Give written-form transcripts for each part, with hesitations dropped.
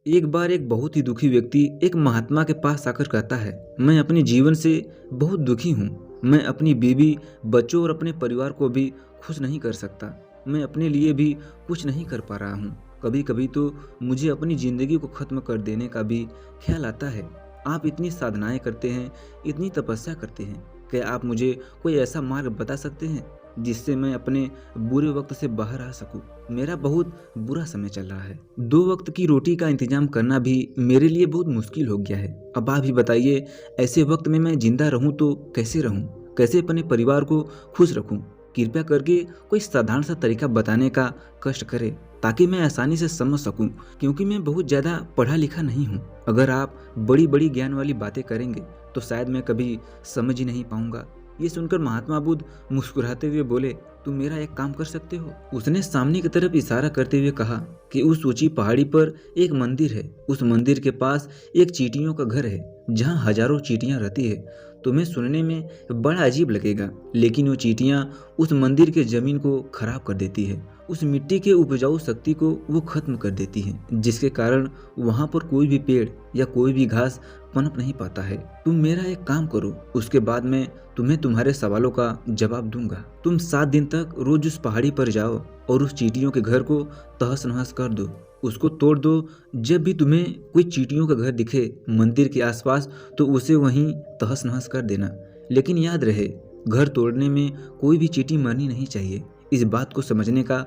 एक बार एक बहुत ही दुखी व्यक्ति एक महात्मा के पास आकर कहता है, मैं अपने जीवन से बहुत दुखी हूँ। मैं अपनी बीवी, बच्चों और अपने परिवार को भी खुश नहीं कर सकता। मैं अपने लिए भी कुछ नहीं कर पा रहा हूँ। कभी कभी तो मुझे अपनी जिंदगी को खत्म कर देने का भी ख्याल आता है। आप इतनी साधनाएं करते हैं, इतनी तपस्या करते हैं, क्या आप मुझे कोई ऐसा मार्ग बता सकते हैं जिससे मैं अपने बुरे वक्त से बाहर आ सकूं? मेरा बहुत बुरा समय चल रहा है। 2 वक्त की रोटी का इंतजाम करना भी मेरे लिए बहुत मुश्किल हो गया है। अब आप ही बताइए, ऐसे वक्त में मैं जिंदा रहूं तो कैसे रहूं? कैसे अपने परिवार को खुश रखूं? कृपया करके कोई साधारण सा तरीका बताने का कष्ट करें ताकि मैं आसानी से समझ सकूं, क्योंकि मैं बहुत ज़्यादा पढ़ा लिखा नहीं हूं। अगर आप बड़ी बड़ी ज्ञान वाली बातें करेंगे तो शायद मैं कभी समझ ही नहीं पाऊंगा। ये सुनकर महात्मा बुद्ध मुस्कुराते हुए बोले, तुम मेरा एक काम कर सकते हो। उसने सामने की तरफ इशारा करते हुए कहा कि उस ऊंची पहाड़ी पर एक मंदिर है। उस मंदिर के पास एक चींटियों का घर है जहाँ हजारों चींटियां रहती है। तुम्हें सुनने में बड़ा अजीब लगेगा, लेकिन वो चींटियां उस मंदिर के जमीन को खराब कर देती है। उस मिट्टी के उपजाऊ शक्ति को वो खत्म कर देती है, जिसके कारण वहाँ पर कोई भी पेड़ या कोई भी घास पनप नहीं पाता है। तुम मेरा एक काम करो, उसके बाद मैं तुम्हें तुम्हारे सवालों का जवाब दूंगा। तुम 7 दिन तक रोज उस पहाड़ी पर जाओ और उस चींटियों के घर को तहस नहस कर दो, उसको तोड़ दो। जब भी तुम्हें कोई चींटियों का घर दिखे मंदिर के आसपास तो उसे वहीं तहस नहस कर देना। लेकिन याद रहे, घर तोड़ने में कोई भी चींटी मरनी नहीं चाहिए। इस बात को समझने का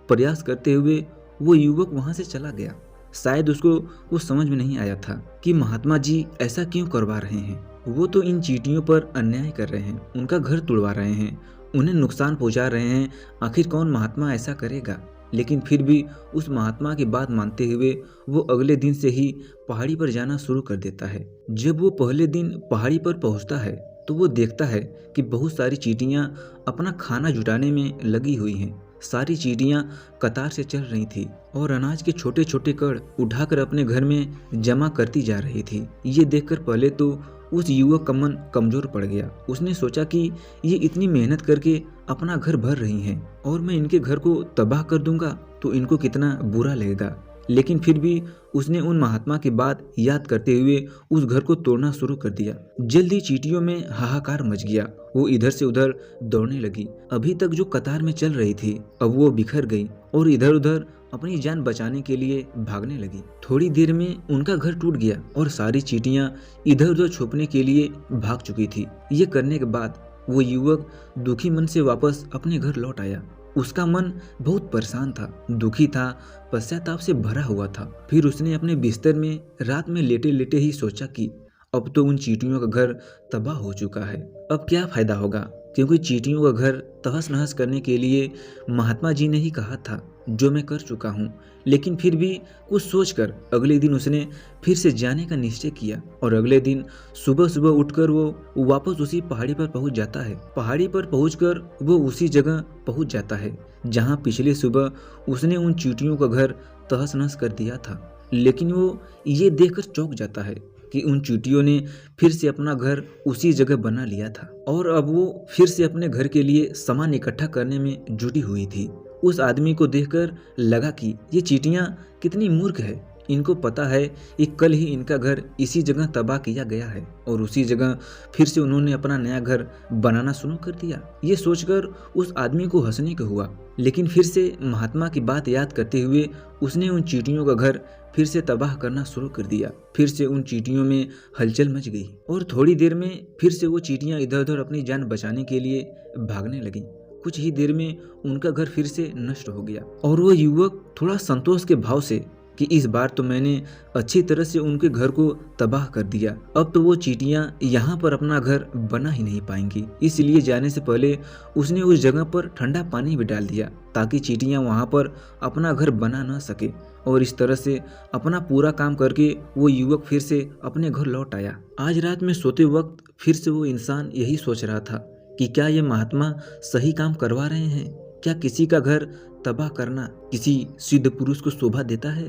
प्रयास करते हुए वो युवक वहां से चला गया। शायद उसको वो समझ में नहीं आया था कि महात्मा जी ऐसा क्यों करवा रहे हैं। वो तो इन चींटियों पर अन्याय कर रहे हैं, उनका घर तोड़वा रहे हैं, उन्हें नुकसान पहुंचा रहे हैं। आखिर कौन महात्मा ऐसा करेगा? लेकिन फिर भी उस महात्मा की बात मानते हुए वो अगले दिन से ही पहाड़ी पर जाना शुरू कर देता है। जब वो पहले दिन पहाड़ी पर पहुंचता है तो वो देखता है कि बहुत सारी चींटियां अपना खाना जुटाने में लगी हुई हैं। सारी चींटियां कतार से चल रही थी और अनाज के छोटे छोटे कण उठाकर अपने घर में जमा करती जा रही थी। ये देखकर पहले तो उस युवक का मन कमजोर पड़ गया। उसने सोचा कि ये इतनी मेहनत करके अपना घर भर रही हैं और मैं इनके घर को तबाह कर दूंगा तो इनको कितना बुरा लगेगा। लेकिन फिर भी उसने उन महात्मा की बात याद करते हुए उस घर को तोड़ना शुरू कर दिया। जल्दी चींटियों में हाहाकार मच गया। वो इधर से उधर दौड़ने लगी। अभी तक जो कतार में चल रही थी अब वो बिखर गई और इधर उधर अपनी जान बचाने के लिए भागने लगी। थोड़ी देर में उनका घर टूट गया और सारी चींटियां इधर उधर छुपने के लिए भाग चुकी थी। ये करने के बाद वो युवक दुखी मन से वापस अपने घर लौट आया। उसका मन बहुत परेशान था, दुखी था, पश्चाताप से भरा हुआ था। फिर उसने अपने बिस्तर में रात में लेटे लेटे ही सोचा कि अब तो उन चींटियों का घर तबाह हो चुका है। अब क्या फायदा होगा, क्योंकि चींटियों का घर तहस नहस करने के लिए महात्मा जी ने ही कहा था, जो मैं कर चुका हूँ। लेकिन फिर भी कुछ सोचकर अगले दिन उसने फिर से जाने का निश्चय किया और अगले दिन सुबह सुबह उठकर वो वापस उसी पहाड़ी पर पहुंच जाता है। पहाड़ी पर पहुंचकर वो उसी जगह पहुंच जाता है जहां पिछले सुबह उसने उन चींटियों का घर तहस नहस कर दिया था। लेकिन वो ये देखकर चौंक जाता है कि उन चींटियों ने फिर से अपना घर उसी जगह बना लिया था और अब वो फिर से अपने घर के लिए सामान इकट्ठा करने में जुटी हुई थी। उस आदमी को देखकर लगा कि ये चींटियां कितनी मूर्ख है। इनको पता है कि कल ही इनका घर इसी जगह तबाह किया गया है और उसी जगह फिर से उन्होंने अपना नया घर बनाना शुरू कर दिया। ये सोचकर उस आदमी को हंसने को हुआ, लेकिन फिर से महात्मा की बात याद करते हुए उसने उन चींटियों का घर फिर से तबाह करना शुरू कर दिया। फिर से उन चींटियों में हलचल मच गई और थोड़ी देर में फिर से वो चींटियां इधर उधर अपनी जान बचाने के लिए भागने लगी। कुछ ही देर में उनका घर फिर से नष्ट हो गया और वो युवक थोड़ा संतोष के भाव से कि इस बार तो मैंने अच्छी तरह से उनके घर को तबाह कर दिया, अब तो वो चींटियां यहाँ पर अपना घर बना ही नहीं पाएंगी। इसलिए जाने से पहले उसने उस जगह पर ठंडा पानी भी डाल दिया ताकि चींटियां वहाँ पर अपना घर बना ना सके। और इस तरह से अपना पूरा काम करके वो युवक फिर से अपने घर लौट आया। आज रात में सोते वक्त फिर से वो इंसान यही सोच रहा था कि क्या ये महात्मा सही काम करवा रहे हैं? क्या किसी का घर तबाह करना किसी सिद्ध पुरुष को शोभा देता है?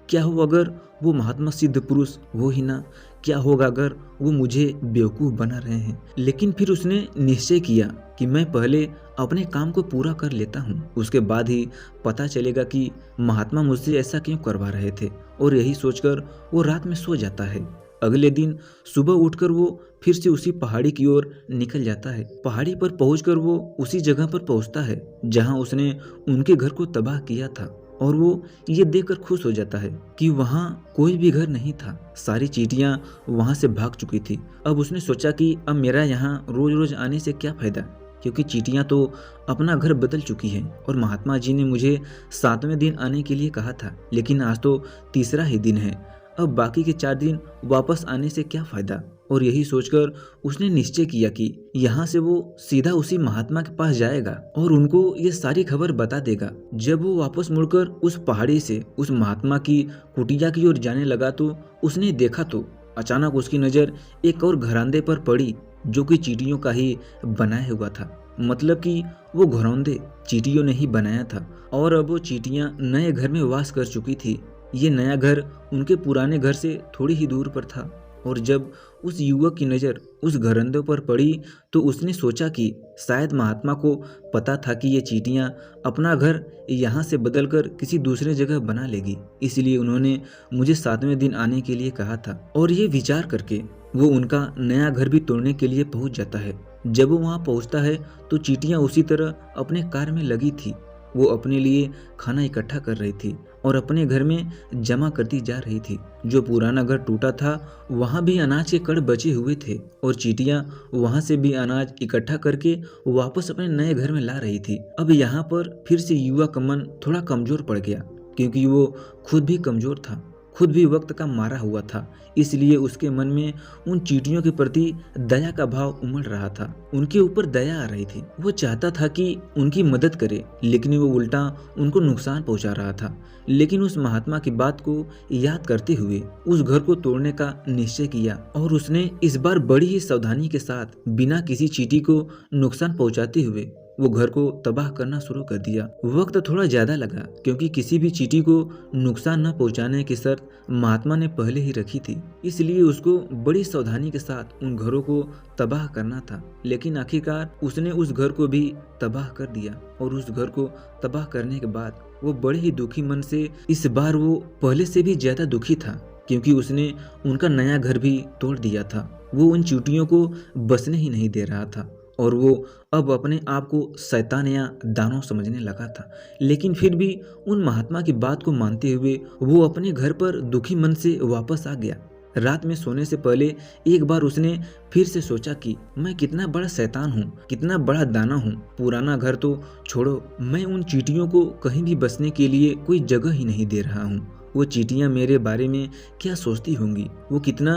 क्या हो अगर वो महात्मा सिद्ध पुरुष हो ही ना? क्या होगा अगर वो मुझे बेवकूफ़ बना रहे हैं? लेकिन फिर उसने निश्चय किया कि मैं पहले अपने काम को पूरा कर लेता हूँ, उसके बाद ही पता चलेगा कि महात्मा मुझसे ऐसा क्यों करवा रहे थे। और यही सोचकर वो रात में सो जाता है। अगले दिन सुबह उठकर वो फिर से उसी पहाड़ी की ओर निकल जाता है। पहाड़ी पर पहुंचकर वो उसी जगह पर पहुंचता है जहां उसने उनके घर को तबाह किया था, और वो ये देखकर खुश हो जाता है कि वहां कोई भी घर नहीं था। सारी चींटियां वहां से भाग चुकी थी। अब उसने सोचा कि अब मेरा यहाँ रोज रोज आने से क्या फायदा, क्योंकि चींटियां तो अपना घर बदल चुकी हैं और महात्मा जी ने मुझे 7वें दिन आने के लिए कहा था, लेकिन आज तो तीसरा ही दिन है। अब बाकी के 4 दिन वापस आने से क्या फायदा। और यही सोचकर उसने निश्चय किया कि यहाँ से वो सीधा उसी महात्मा के पास जाएगा और उनको ये सारी खबर बता देगा। जब वो वापस मुड़कर उस पहाड़ी से उस महात्मा की कुटिया की ओर जाने लगा तो उसने देखा तो अचानक उसकी नज़र एक और घरांदे पर पड़ी जो कि चींटियों का ही बनाया हुआ था। मतलब कि वो घरौंदे चींटियों ने ही बनाया था और अब वो चींटियां नए घर में वास कर चुकी थी। ये नया घर उनके पुराने घर से थोड़ी ही दूर पर था। और जब उस युवक की नज़र उस घरंदे पर पड़ी तो उसने सोचा कि शायद महात्मा को पता था कि ये चींटियां अपना घर यहाँ से बदलकर किसी दूसरे जगह बना लेगी, इसलिए उन्होंने मुझे 7वें दिन आने के लिए कहा था। और ये विचार करके वो उनका नया घर भी तोड़ने के लिए पहुंच जाता है। जब वो वहाँ पहुँचता है तो चींटियां उसी तरह अपने कार्य में लगी थी। वो अपने लिए खाना इकट्ठा कर रही थी और अपने घर में जमा करती जा रही थी। जो पुराना घर टूटा था वहाँ भी अनाज के कण बचे हुए थे और चींटियां वहाँ से भी अनाज इकट्ठा करके वापस अपने नए घर में ला रही थी। अब यहाँ पर फिर से युवा का मन थोड़ा कमजोर पड़ गया, क्योंकि वो खुद भी कमजोर था, खुद भी वक्त का मारा हुआ था। इसलिए उसके मन में उन चींटियों के प्रति दया का भाव उमड़ रहा था। उनके ऊपर दया आ रही थी। वो चाहता था कि उनकी मदद करे, लेकिन वो उल्टा उनको नुकसान पहुंचा रहा था। लेकिन उस महात्मा की बात को याद करते हुए उस घर को तोड़ने का निश्चय किया और उसने इस बार बड़ी ही सावधानी के साथ बिना किसी चींटी को नुकसान पहुंचाते हुए वो घर को तबाह करना शुरू कर दिया। वक्त थोड़ा ज्यादा लगा, क्योंकि किसी भी चींटी को नुकसान न पहुंचाने की शर्त महात्मा ने पहले ही रखी थी, इसलिए उसको बड़ी सावधानी के साथ उन घरों को तबाह करना था। लेकिन आखिरकार उसने उस घर को भी तबाह कर दिया और उस घर को तबाह करने के बाद वो बड़े ही दुखी मन से, इस बार वो पहले से भी ज्यादा दुखी था, क्योंकि उसने उनका नया घर भी तोड़ दिया था। वो उन चींटियों को बसने ही नहीं दे रहा था और वो अब अपने आप को शैतान या दानव समझने लगा था। लेकिन फिर भी उन महात्मा की बात को मानते हुए वो अपने घर पर दुखी मन से वापस आ गया। रात में सोने से पहले एक बार उसने फिर से सोचा कि मैं कितना बड़ा शैतान हूँ, कितना बड़ा दाना हूँ। पुराना घर तो छोड़ो, मैं उन चींटियों को कहीं भी बसने के लिए कोई जगह ही नहीं दे रहा हूँ। वो चींटियां मेरे बारे में क्या सोचती होंगी, वो कितना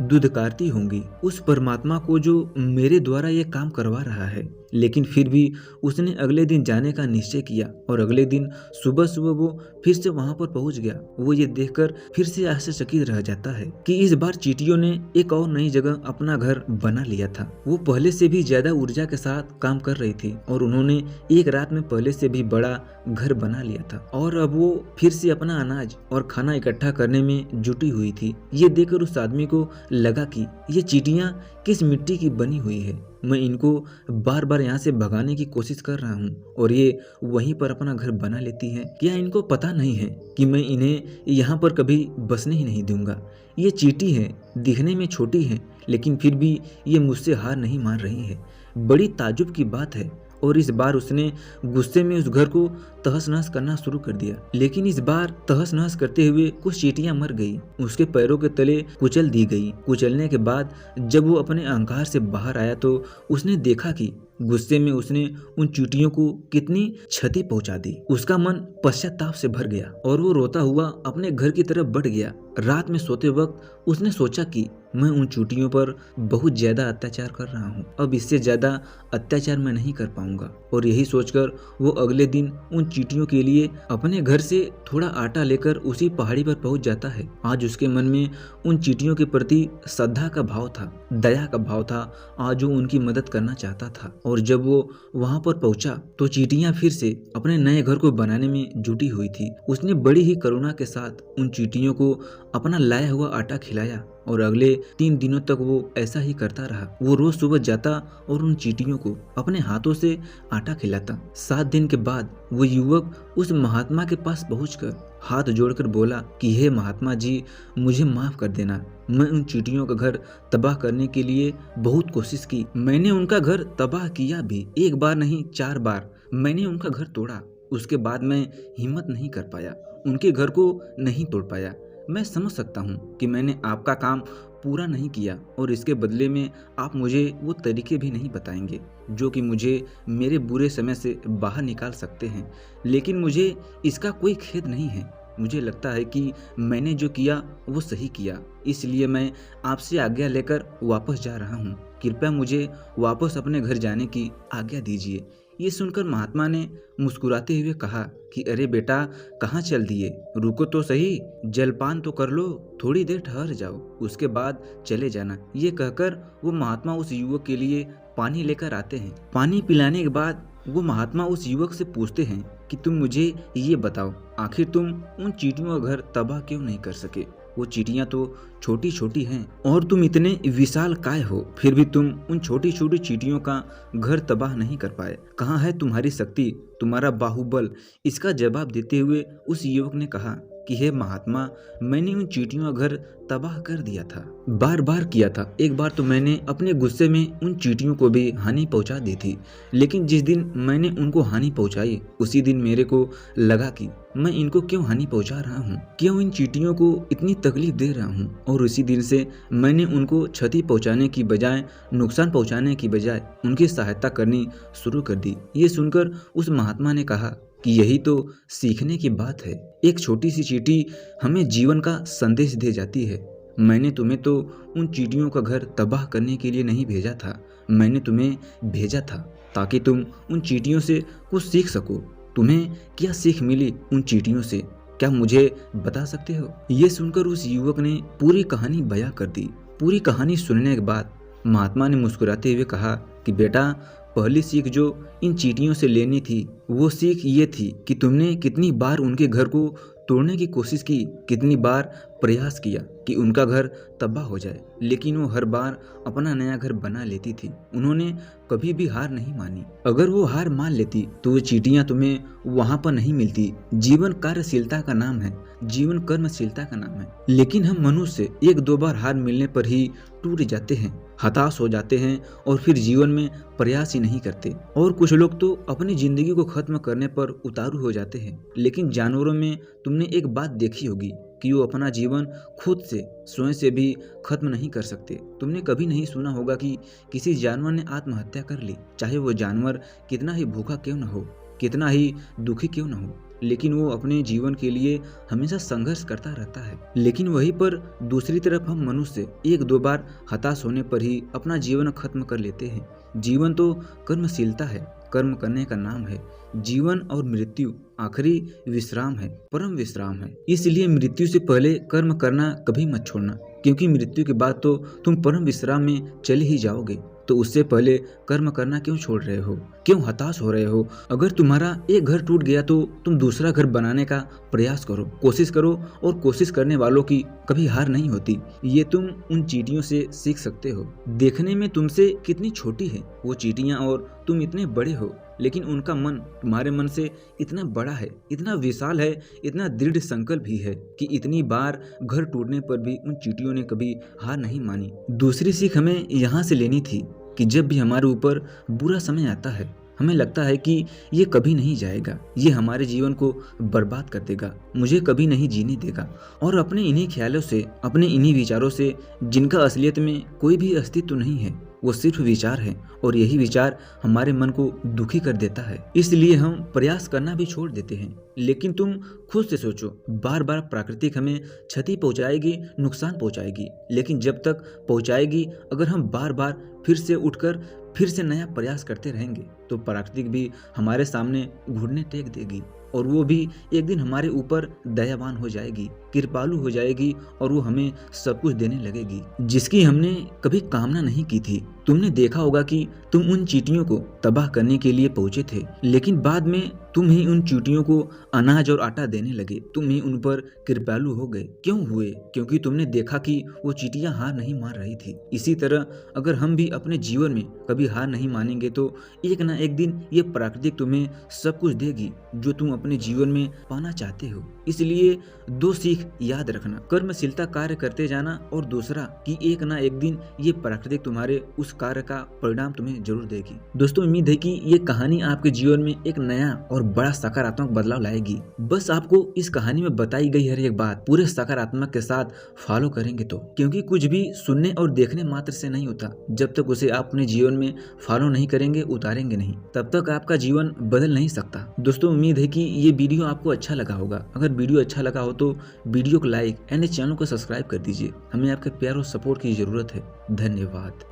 दुदकारती होंगी उस परमात्मा को जो मेरे द्वारा ये काम करवा रहा है। लेकिन फिर भी उसने अगले दिन जाने का निश्चय किया और अगले दिन सुबह सुबह वो फिर से वहां पर पहुंच गया। वो ये देखकर फिर से आश्चर्यचकित रह जाता है कि इस बार चींटियों ने एक और नई जगह अपना घर बना लिया था। वो पहले से भी ज्यादा ऊर्जा के साथ काम कर रही थी और उन्होंने एक रात में पहले से भी बड़ा घर बना लिया था और अब वो फिर से अपना अनाज और खाना इकट्ठा करने में जुटी हुई थी। ये देखकर उस आदमी को लगा कि ये चींटियां किस मिट्टी की बनी हुई है। मैं इनको बार बार यहाँ से भगाने की कोशिश कर रहा हूँ और ये वहीं पर अपना घर बना लेती हैं। क्या इनको पता नहीं है कि मैं इन्हें यहाँ पर कभी बसने ही नहीं दूंगा। ये चींटी है, दिखने में छोटी है, लेकिन फिर भी ये मुझसे हार नहीं मान रही है। बड़ी ताज्जुब की बात है। और इस बार उसने गुस्से में उस घर को तहस नहस करना शुरू कर दिया। लेकिन इस बार तहस नहस करते हुए कुछ चींटियां मर गई, उसके पैरों के तले कुचल दी गई। कुचलने के बाद जब वो अपने अहंकार से बाहर आया तो उसने देखा कि गुस्से में उसने उन चींटियों को कितनी क्षति पहुंचा दी। उसका मन पश्चाताप से भर गया और वो रोता हुआ अपने घर की तरफ बढ़ गया। रात में सोते वक्त उसने सोचा कि मैं उन चींटियों पर बहुत ज्यादा अत्याचार कर रहा हूँ। अब इससे ज्यादा अत्याचार मैं नहीं कर पाऊंगा। और यही सोचकर वो अगले दिन उन चींटियों के लिए अपने घर से थोड़ा आटा लेकर उसी पहाड़ी पर पहुंच जाता है। आज उसके मन में उन चींटियों के प्रति श्रद्धा का भाव था, दया का भाव था। आज वो उनकी मदद करना चाहता था। और जब वो वहां पर पहुंचा तो चींटियां फिर से अपने नए घर को बनाने में जुटी हुई थी। उसने बड़ी ही करुणा के साथ उन चींटियों को अपना लाया हुआ आटा खिलाया और अगले 3 दिनों तक वो ऐसा ही करता रहा। वो रोज सुबह जाता और उन चींटियों को अपने हाथों से आटा खिलाता। 7 दिन के बाद वो युवक उस महात्मा के पास पहुंचकर हाथ जोड़कर बोला कि हे महात्मा जी, मुझे माफ कर देना। मैं उन चींटियों का घर तबाह करने के लिए बहुत कोशिश की। मैंने उनका घर तबाह किया भी, 1 बार नहीं 4 बार मैंने उनका घर तोड़ा। उसके बाद मैं हिम्मत नहीं कर पाया, उनके घर को नहीं तोड़ पाया। मैं समझ सकता हूँ कि मैंने आपका काम पूरा नहीं किया और इसके बदले में आप मुझे वो तरीके भी नहीं बताएंगे जो कि मुझे मेरे बुरे समय से बाहर निकाल सकते हैं। लेकिन मुझे इसका कोई खेद नहीं है। मुझे लगता है कि मैंने जो किया वो सही किया, इसलिए मैं आपसे आज्ञा लेकर वापस जा रहा हूँ। कृपया मुझे वापस अपने घर जाने की आज्ञा दीजिए। ये सुनकर महात्मा ने मुस्कुराते हुए कहा कि अरे बेटा, कहाँ चल दिए, रुको तो सही, जलपान तो कर लो, थोड़ी देर ठहर जाओ, उसके बाद चले जाना। ये कहकर वो महात्मा उस युवक के लिए पानी लेकर आते हैं। पानी पिलाने के बाद वो महात्मा उस युवक से पूछते हैं कि तुम मुझे ये बताओ, आखिर तुम उन चींटियों का घर तबाह क्यों नहीं कर सके? वो चींटियां तो छोटी छोटी हैं और तुम इतने विशाल काय हो, फिर भी तुम उन छोटी छोटी चींटियों का घर तबाह नहीं कर पाए। कहाँ है तुम्हारी शक्ति, तुम्हारा बाहुबल? इसका जवाब देते हुए उस युवक ने कहा कि हे महात्मा, मैंने उन चींटियों का घर तबाह कर दिया था, बार बार किया था। एक बार तो मैंने अपने गुस्से में उन चींटियों को भी हानि पहुंचा दी थी, लेकिन जिस दिन मैंने उनको हानि पहुंचाई उसी दिन मेरे को लगा कि मैं इनको क्यों हानि पहुंचा रहा हूँ, क्यों इन चींटियों को इतनी तकलीफ दे रहा हूँ। और उसी दिन से मैंने उनको क्षति पहुंचाने की बजाय, नुकसान पहुंचाने की बजाय उनकी सहायता करनी शुरू कर दी। ये सुनकर उस महात्मा ने कहा कि यही तो सीखने की बात है। एक छोटी सी चींटी हमें जीवन का संदेश दे जाती है। मैंने तुम्हें तो उन चींटियों का घर तबाह करने के लिए नहीं भेजा था, मैंने तुम्हें भेजा था ताकि तुम उन चींटियों से कुछ सीख सको। तुम्हें क्या सीख मिली उन चींटियों से, क्या मुझे बता सकते हो? ये सुनकर उस युवक ने पूरी कहानी बयां कर दी। पूरी कहानी सुनने के बाद महात्मा ने मुस्कुराते हुए कहा कि बेटा, पहली सीख जो इन चींटियों से लेनी थी वो सीख ये थी कि तुमने कितनी बार उनके घर को तोड़ने की कोशिश की, कितनी बार प्रयास किया कि उनका घर तबाह हो जाए, लेकिन वो हर बार अपना नया घर बना लेती थी। उन्होंने कभी भी हार नहीं मानी। अगर वो हार मान लेती तो वो चींटियां तुम्हें वहां पर नहीं मिलती। जीवन कार्यशीलता का नाम है, जीवन कर्मशीलता का नाम है। लेकिन हम मनुष्य 1-2 बार हार मिलने पर ही टूट जाते हैं, हताश हो जाते हैं और फिर जीवन में प्रयास ही नहीं करते। और कुछ लोग तो अपनी जिंदगी को खत्म करने पर उतारू हो जाते हैं। लेकिन जानवरों में तुमने एक बात देखी होगी कि वो अपना जीवन खुद से, स्वयं से भी खत्म नहीं कर सकते। तुमने कभी नहीं सुना होगा कि किसी जानवर ने आत्महत्या कर ली, चाहे वो जानवर कितना ही भूखा क्यों न हो, कितना ही दुखी क्यों न हो, लेकिन वो अपने जीवन के लिए हमेशा संघर्ष करता रहता है। लेकिन वहीं पर दूसरी तरफ हम मनुष्य 1-2 बार हताश होने पर ही अपना जीवन खत्म कर लेते हैं। जीवन तो कर्मशीलता है, कर्म करने का नाम है। जीवन और मृत्यु आखिरी विश्राम है, परम विश्राम है। इसलिए मृत्यु से पहले कर्म करना कभी मत छोड़ना, क्योंकि मृत्यु के बाद तो तुम परम विश्राम में चले ही जाओगे। तो उससे पहले कर्म करना क्यों छोड़ रहे हो, क्यों हताश हो रहे हो? अगर तुम्हारा एक घर टूट गया तो तुम दूसरा घर बनाने का प्रयास करो, कोशिश करो। और कोशिश करने वालों की कभी हार नहीं होती। ये तुम उन चींटियों से सीख सकते हो। देखने में तुमसे कितनी छोटी है वो चींटियां और तुम इतने बड़े हो, लेकिन उनका मन तुम्हारे मन से इतना बड़ा है, इतना विशाल है, इतना दृढ़ संकल्प भी है कि इतनी बार घर टूटने पर भी उन चींटियों ने कभी हार नहीं मानी। दूसरी सीख हमें यहाँ से लेनी थी कि जब भी हमारे ऊपर बुरा समय आता है, हमें लगता है कि ये कभी नहीं जाएगा, ये हमारे जीवन को बर्बाद कर देगा, मुझे कभी नहीं जीने देगा। और अपने इन्हीं ख्यालों से, अपने इन्हीं विचारों से, जिनका असलियत में कोई भी अस्तित्व नहीं है, वो सिर्फ विचार है और यही विचार हमारे मन को दुखी कर देता है। इसलिए हम प्रयास करना भी छोड़ देते हैं। लेकिन तुम खुद से सोचो, बार बार प्राकृतिक हमें क्षति पहुंचाएगी, नुकसान पहुंचाएगी, लेकिन जब तक पहुंचाएगी, अगर हम बार बार फिर से उठकर फिर से नया प्रयास करते रहेंगे तो प्राकृतिक भी हमारे सामने घुटने टेक देगी और वो भी एक दिन हमारे ऊपर दयावान हो जाएगी, कृपालु हो जाएगी और वो हमें सब कुछ देने लगेगी जिसकी हमने कभी कामना नहीं की थी। तुमने देखा होगा कि तुम उन चींटियों को तबाह करने के लिए पहुंचे थे, लेकिन बाद में तुम ही उन चींटियों को अनाज और आटा देने लगे। तुम ही उन पर कृपालु हो गए। क्यों हुए? क्योंकि तुमने देखा कि वो चींटियां हार नहीं मान रही थी। इसी तरह अगर हम भी अपने जीवन में कभी हार नहीं मानेंगे तो एक ना एक दिन ये प्राकृतिक तुम्हें सब कुछ देगी जो तुम अपने जीवन में पाना चाहते हो। इसलिए दो सीख याद रखना, कर्मशीलता कार्य करते जाना, और दूसरा कि एक ना एक दिन ये प्राकृतिक तुम्हारे उस कार्य का परिणाम तुम्हें जरूर देगी। दोस्तों, उम्मीद है कि ये कहानी आपके जीवन में एक नया और बड़ा सकारात्मक बदलाव लाएगी। बस आपको इस कहानी में बताई गई हर एक बात पूरे सकारात्मक के साथ फॉलो करेंगे तो, क्योंकि कुछ भी सुनने और देखने मात्र से नहीं होता। जब तक उसे आप अपने जीवन में फॉलो नहीं करेंगे, उतारेंगे नहीं, तब तक आपका जीवन बदल नहीं सकता। दोस्तों, उम्मीद है कि ये वीडियो आपको अच्छा लगा होगा। अगर वीडियो अच्छा लगा हो तो वीडियो को लाइक एंड चैनल को सब्सक्राइब कर दीजिए। हमें आपके प्यार और सपोर्ट की जरूरत है। धन्यवाद।